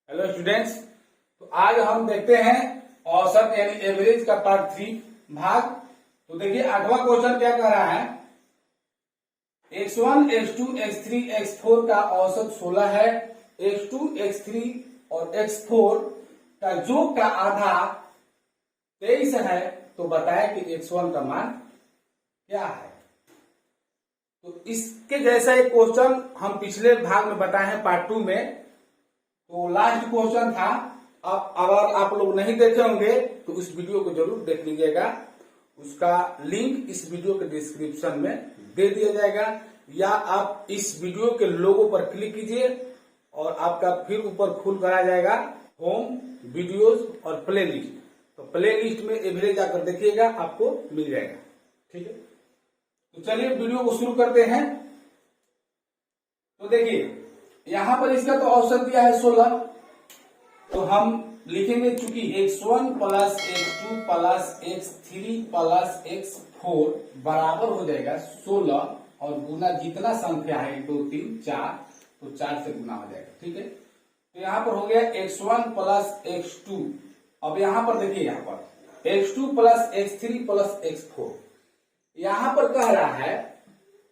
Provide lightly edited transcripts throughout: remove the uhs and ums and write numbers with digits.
Hello students. तो आज हम देखते हैं औसत यानी एवरेज का पार्ट 3 भाग। तो देखिए 8वां क्वेश्चन क्या कह रहा है, x1, x2, x3, x4 का औसत 16 है। x2, x3 और x4 का योग का आधा 23 है। तो बताए कि x1 का मान क्या है। तो इसके जैसा एक क्वेश्चन हम पिछले भाग में बताए हैं पार्ट 2 में। तो लास्ट क्वेश्चन था। अब अगर आप लोग नहीं देखे होंगे तो उस वीडियो को जरूर देख लीजिएगा। उसका लिंक इस वीडियो के डिस्क्रिप्शन में दे दिया जाएगा, या आप इस वीडियो के लोगो पर क्लिक कीजिए और आपका फिर ऊपर खुल कर आ जाएगा होम, वीडियोस और प्ले लिस्ट। तो प्ले लिस्ट में एवरेज आकर देखिएगा, आपको मिल जाएगा। ठीक है, तो चलिए वीडियो को शुरू करते हैं। तो देखिए यहां पर इसका तो औसत दिया है 16। तो हम लिखेंगे चूंकि x1 plus x2 plus x3 plus x4 बराबर हो जाएगा 16 और गुना जितना संख्या है 1 2 3 4, तो 4 से गुना हो जाएगा। ठीक है, तो यहां पर हो गया x1 प्लस x2। अब यहां पर देखिए, यहां पर x2 plus x3 plus x4 यहां पर कह रहा है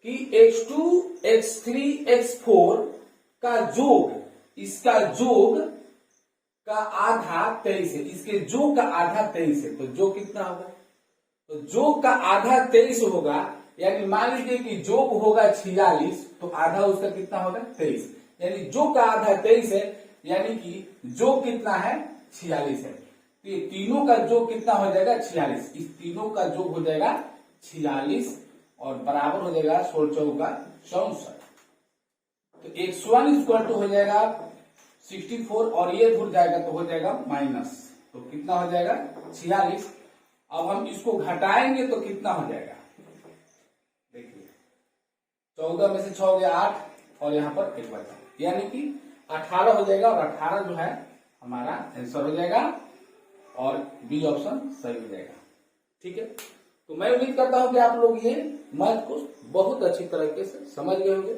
कि x2 x3 x4 का योग, इसका योग का आधा 23 है। इसके योग का आधा 23 है। तो योग कितना होगा? तो योग का आधा 23 होगा, यानी मान लीजिए कि योग होगा 46, तो आधा उसका कितना होगा 23। यानी योग का आधा 23 है, यानी कि योग कितना है 46 है। तो ये तीनों का योग कितना हो जाएगा 46। इस तीनों का योग हो जाएगा 46 और बराबर हो जाएगा 16 चौका 64। तो x1 इक्वल टू हो जाएगा 64 और ये जुड़ जाएगा तो हो जाएगा माइनस। तो कितना हो जाएगा 46। अब हम इसको घटाएंगे तो कितना हो जाएगा, देखिए 14 में से 6 हो गया 8 और यहाँ पर 1 बचा, यानी कि 18 हो जाएगा। और 18 जो है हमारा आंसर हो जाएगा और बी ऑप्शन सही हो जाएगा। ठीक है, तो मैं उम्मीद करता हूं कि आप लोग ये मैथ को बहुत अच्छी तरीके से समझ गए होंगे।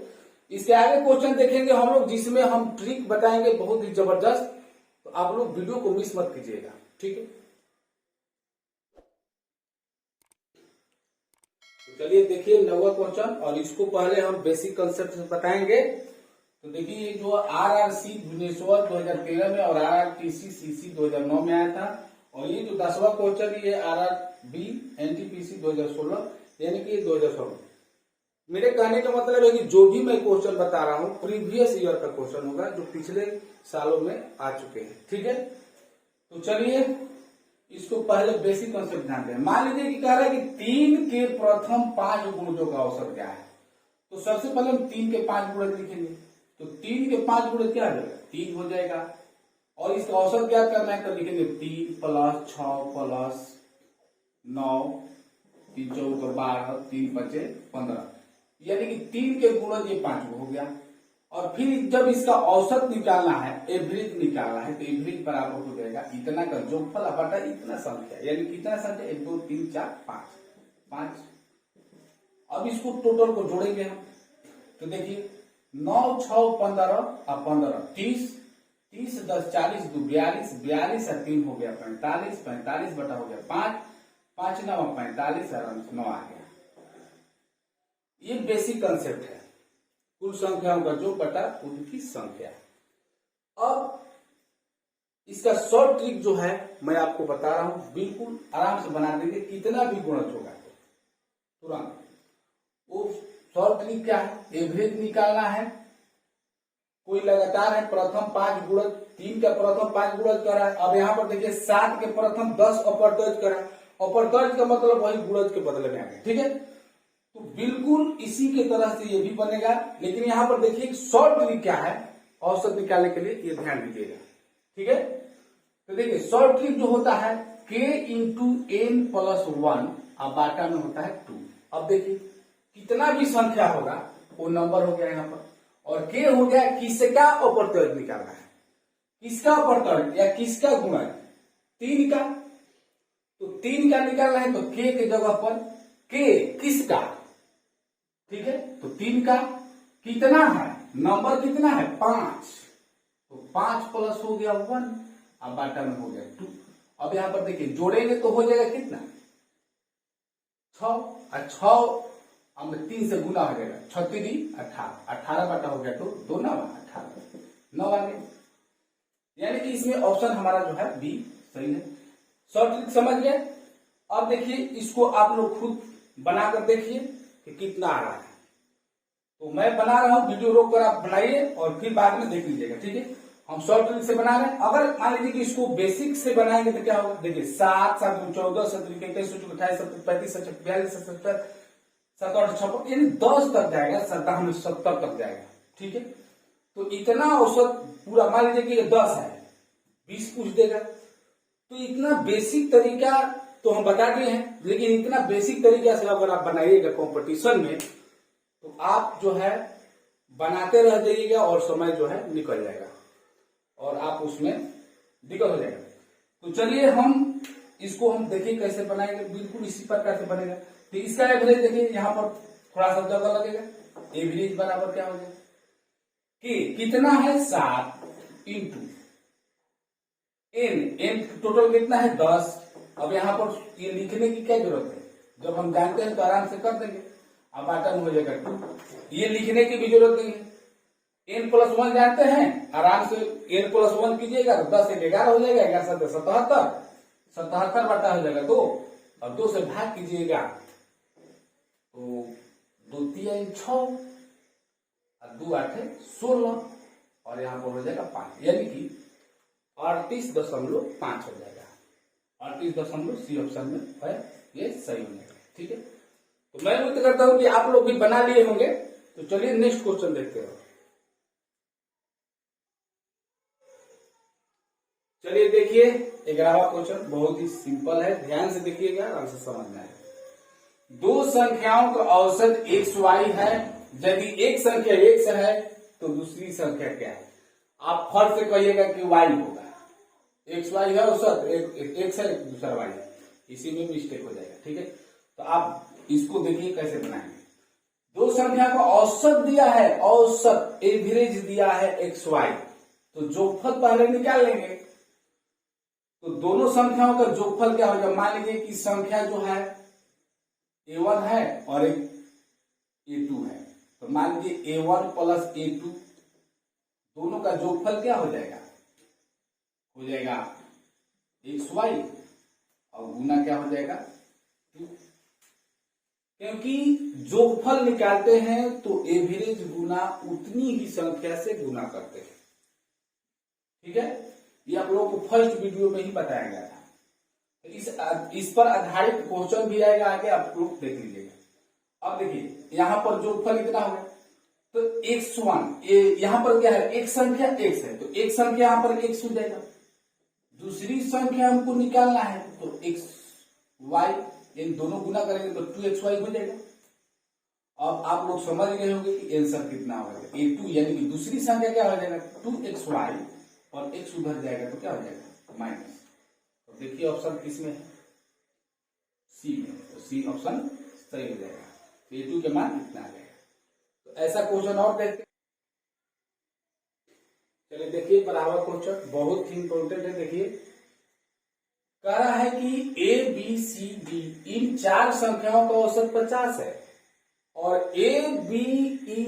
इसके आगे क्वेश्चन देखेंगे हम लोग, जिसमें हम ट्रिक बताएंगे बहुत ही जबरदस्त। तो आप लोग वीडियो को मिस मत कीजिएगा। ठीक है, तो चलिए देखिए 9वां क्वेश्चन, और इसको पहले हम बेसिक कंसेप्ट से बताएंगे। तो देखिए ये जो RRC भुवनेश्वर 2013 में और RRTC CC 2009 में आया था, और ये जो 10वां क्वेश्चन ये RRB NTPC 2016 यानी कि 2016। मेरे कहने का मतलब है कि जो भी मैं क्वेश्चन बता रहा हूं प्रीवियस ईयर का क्वेश्चन होगा, जो पिछले सालों में आ चुके हैं। ठीक है, तो चलिए इसको पहले बेसिक कंसेप्ट ध्यान दें। मान लीजिए कि कह रहा है कि 3 के प्रथम 5 गुणजों का औसत क्या है। तो सबसे पहले हम 3 के 5 गुणज लिखेंगे। तो 3 के 5 गुणज क्या हो जाएगा 3 हो जाएगा, और इसका औसत क्या करना है तो लिखेंगे 3 प्लस 6 प्लस 9, 3 चौक 12, 3 5 15, यानी कि 3 के गुणज ये 5 हो गया। और फिर जब इसका औसत निकालना है, एवरेज निकालना है, तो एवरेज बराबर हो जाएगा इतना का जोगफल बटा इतना संख्या, यानी कितना संख्या 1 2 3 4 5। अब इसको टोटल को जोड़ेंगे हम। तो देखिए 9 6 15 और 15 30, 30 10 40 2 42, 42 और 3 हो गया 45, 45 बटा हो गया 5, 5 9 45 और 9 आ गया। ये बेसिक कंसेप्ट है, कुल संख्याओं का जो बटा उनकी संख्या। अब इसका शॉर्ट ट्रिक जो है मैं आपको बता रहा हूं, बिल्कुल आराम से बना देंगे। कितना भी गुणज होगा तो तुरंत वो शॉर्ट ट्रिक क्या है, एवरेज निकालना है। कोई लगातार है प्रथम 5 गुणज, 3 का प्रथम 5 गुणज कर रहा है। अब यहाँ पर देखिए 7 के प्रथम 10 अपरतज कर रहा है। अपरतज का मतलब वही गुणज के बदले में आ गया। ठीक है, तो बिल्कुल इसी के तरह से ये भी बनेगा। लेकिन यहां पर देखिए शॉर्ट ट्रिक क्या है औसत निकालने के लिए, ये ध्यान दीजिएगा। ठीक है, तो देखिए शॉर्ट ट्रिक जो होता है k इंटू n प्लस 1 और बाटा में होता है 2। अब देखिए कितना भी संख्या होगा वो नंबर हो गया यहाँ पर, और k हो गया किसका अपरतज निकालना है, किसका अपरतज या किसका गुणज 3 का। तो 3 का निकालना है तो k के जगह पर k किसका, ठीक है, तो 3 का कितना है नंबर कितना है 5, तो 5 प्लस हो गया 1, अब बाटा में हो गया 2। अब यहाँ पर देखिए जोड़ेंगे तो हो जाएगा कितना 6, और 6 अब 3 से गुना हो जाएगा 6 3 18, 18 बाटा हो गया तो 2 9 18, 9 आ गया। यानी कि इसमें ऑप्शन हमारा जो है बी सही है। शॉर्ट ट्रिक समझ गए। अब देखिए इसको आप लोग खुद बनाकर देखिए कि कितना आ रहा है। तो मैं बना रहा हूं, वीडियो रोक कर आप बनाइए और फिर बाद में देख लीजिएगा, ठीक है। हम शॉर्ट ट्रिक से बना रहे हैं। अगर मान लीजिए कि इसको बेसिक से बनाएंगे तो क्या होगा, देखिए 7 7 14 17 21 28 35 42 77 78 56 यानी 10 तक जाएगा, 57 70 तक जाएगा, ठीक है। तो इतना औसत पूरा मान लीजिए कि 10 है, 20 पूछ देगा। तो इतना बेसिक तरीका तो हम बता दिए हैं, लेकिन इतना बेसिक तरीका से अगर आप बनाइएगा कंपटीशन में तो आप जो है बनाते रह जाइएगा और समय जो है निकल जाएगा और आप उसमें दिक्कत हो जाएगा। तो चलिए हम इसको हम देखिए कैसे बनाएंगे, बिल्कुल इसी प्रकार से बनेगा। तो इसका एवरेज देखिए, यहाँ पर थोड़ा सा जगह लगेगा। एवरेज बराबर क्या हो जाएगा कि कितना है 7 इंटू एन टोटल कितना है 10। अब यहाँ पर ये लिखने की क्या जरूरत है, जब हम जानते हैं तो आराम से कर देंगे। अब बाटा में हो जाएगा 2, ये लिखने की भी जरूरत नहीं है। n प्लस 1 जानते हैं, आराम से n प्लस 1 कीजिएगा तो 10 से 11 हो जाएगा, 11 से 77, 77 बाटा हो जाएगा 2, और 2 से भाग कीजिएगा तो 2 3 6 और 2 8 16 और यहाँ पर हो जाएगा 5, यानी कि 38.5 हो जाएगा। 38 सी ऑप्शन में है, ये सही हो जाएगा, ठीक है। तो मैं उम्मीद करता हूं कि आप लोग भी बना लिए होंगे। तो चलिए नेक्स्ट क्वेश्चन देखते हैं। चलिए देखिए 11वां क्वेश्चन बहुत ही सिंपल है, ध्यान से देखिएगा, आराम से समझना है। दो संख्याओं का औसत xy है, यदि एक संख्या x है तो दूसरी संख्या क्या है। आप फर्स्ट से कहिएगा कि y होगा, xy है औसत, एक x है दूसरा y है, इसी में मिस्टेक हो जाएगा, ठीक है। तो आप इसको देखिए कैसे बनाएंगे। दो संख्या को औसत दिया है, औसत एवरेज दिया है xy, तो जोगफल पहले निकाल लेंगे। तो दोनों संख्याओं का जोगफल क्या होगा, मान लीजिए कि संख्या जो है a1 है और एक a2 है, तो मान लीजिए a1 प्लस a2 दोनों का जोगफल क्या हो जाएगा, हो जाएगा xy और गुना क्या हो जाएगा 2। क्योंकि जोगफल निकालते हैं तो एवरेज गुना उतनी ही संख्या से गुना करते हैं, ठीक है। ये आप लोगों को फर्स्ट वीडियो में ही बताया गया था। इस पर आधारित क्वेश्चन भी आएगा आगे, आप लोग देख लीजिएगा। अब देखिए यहाँ पर जोगफल कितना होगा, तो x1 यहाँ पर क्या है, एक संख्या x है तो एक संख्या यहाँ पर x हो जाएगा, दूसरी संख्या हमको निकालना है तो xy, इन दोनों गुना करेंगे तो 2xy हो जाएगा। अब आप लोग समझ गए होंगे कि आंसर कितना होगा, a2 यानी कि दूसरी संख्या क्या हो जाएगा 2xy और x उधर जाएगा तो क्या हो जाएगा माइनस। तो देखिए ऑप्शन किसमें है, सी में, तो सी ऑप्शन सही हो जाएगा। तो a2 के मान कितना आ जाएगा। तो ऐसा क्वेश्चन और देखते, चलिए देखिए बराबर क्वेश्चन बहुत ही इंपॉर्टेंट है। देखिए कह रहा है कि a b c d इन चार संख्याओं का औसत 50 है और a b e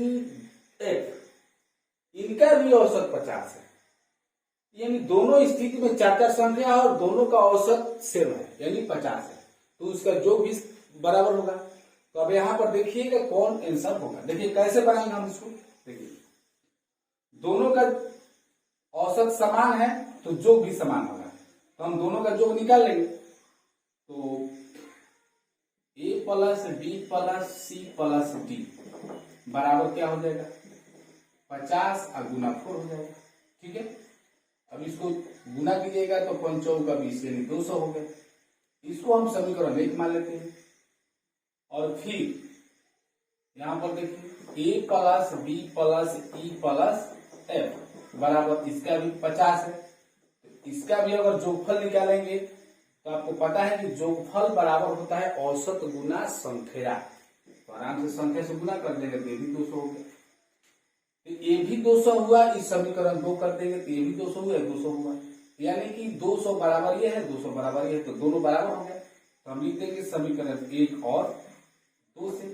f इनका भी औसत 50 है, यानी दोनों स्थिति में चार चार संख्या और दोनों का औसत सेम है यानी 50 है, तो उसका जो भी बराबर होगा। तो अब यहां पर देखिएगा कौन आंसर होगा। देखिए कैसे बनाएंगे हम इसको, देखिए दोनों का औसत समान है तो जोग भी समान होगा, तो हम दोनों का जोग निकाल लेंगे। तो a plus b plus c plus d बराबर क्या हो जाएगा 50 और गुना 4 हो जाएगा, ठीक है। अब इसको गुना कीजिएगा तो 5 का 20 यानी 200 हो गया। इसको हम समीकरण 1 मान लेते हैं और फिर यहां पर देखिए a plus b plus e plus f बराबर इसका भी 50 है, तो इसका भी अगर जोगफल निकालेंगे तो आपको पता है कि जोगफल बराबर होता है औसत गुना संख्या, तो आराम से संख्या से गुना कर देंगे तो ये भी 200 हो गया। तो ये भी 200 हुआ, इस समीकरण 2 कर देंगे तो ये भी 200 हुआ, 200 हुआ, यानी कि 200 बराबर ये है, 200 बराबर ये है, तो दोनों बराबर हो गया। तो हम लिख देंगे समीकरण 1 और 2 से।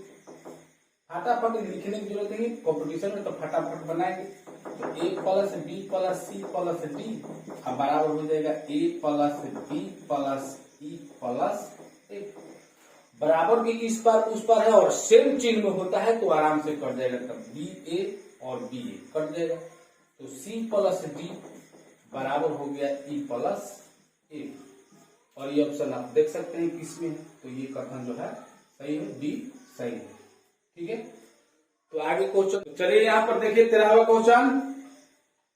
फटाफट लिखने की जरूरत नहीं, कॉम्पिटिशन में तो फटाफट बनाएंगे। तो a plus b plus c plus d अब बराबर हो जाएगा a plus b plus e plus a. बराबर भी इस पार उस पार है और सेम चिन्ह में होता है तो आराम से कट जाएगा, तब बी ए और बी ए कट जाएगा। तो सी प्लस डी बराबर हो गया ई प्लस ए। और ये ऑप्शन आप देख सकते हैं किसमें है, तो ये कथन जो है सही है, बी सही है। ठीक है, तो आगे क्वेश्चन चलिए यहाँ पर देखिए 13वां क्वेश्चन।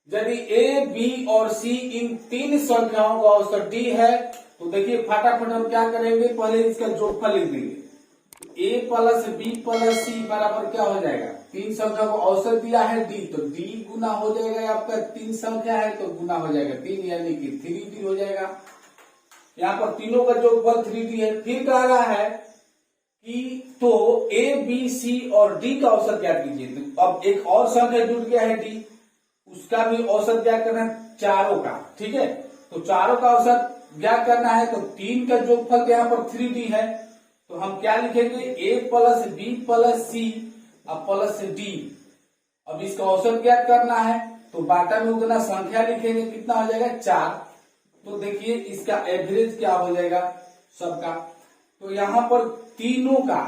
यदि ए बी और सी इन तीन संख्याओं का औसत डी है तो देखिए फटाफट हम क्या करेंगे, पहले इसका जोड़फल लिख देंगे। ए प्लस बी प्लस सी बराबर क्या हो जाएगा, तीन संख्या को औसत दिया है डी, तो डी गुना हो जाएगा, आपका तीन संख्या है तो गुना हो जाएगा 3 यानी कि 3D हो जाएगा। यहाँ पर तीनों का जोड़फल 3D है। फिर कह रहा है कि तो ए बी सी और डी का औसत ज्ञात कीजिए। तो अब एक और संख्या जुड़ गया है डी, उसका भी औसत ज्ञात करना है, चारों का। ठीक है, तो चारों का औसत ज्ञात करना है, तो 3 का जोड़फल यहाँ पर 3D है, तो हम क्या लिखेंगे, ए प्लस बी प्लस सी अब प्लस डी। अब इसका औसत ज्ञात करना है तो बाटा में उतना संख्या लिखेंगे, कितना हो जाएगा 4। तो देखिए इसका एवरेज क्या हो जाएगा सबका, तो यहाँ पर तीनों का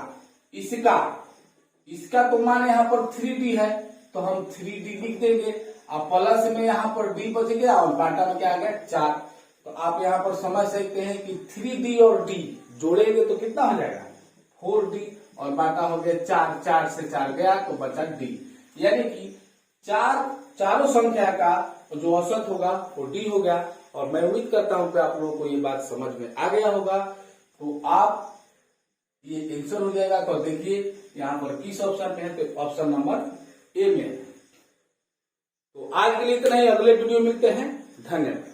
इसका तो मान यहाँ पर 3D है तो हम 3D लिख देंगे। अब प्लस में यहाँ पर डी बच गया और बाटा में क्या आ गया 4। तो आप यहाँ पर समझ सकते हैं कि 3D और डी जोड़ेंगे तो कितना हो जाएगा 4D और बाटा हो गया 4, 4 से 4 गया तो बचा डी। यानी कि चारों संख्या का जो औसत होगा वो डी हो गया। और मैं उम्मीद करता हूं कि आप लोगों को ये बात समझ में आ गया होगा। तो आप ये आंसर हो जाएगा। तो देखिए यहाँ पर किस ऑप्शन पे है, तो ऑप्शन नंबर ए में है। तो आज के लिए इतना ही, अगले वीडियो मिलते हैं, धन्यवाद।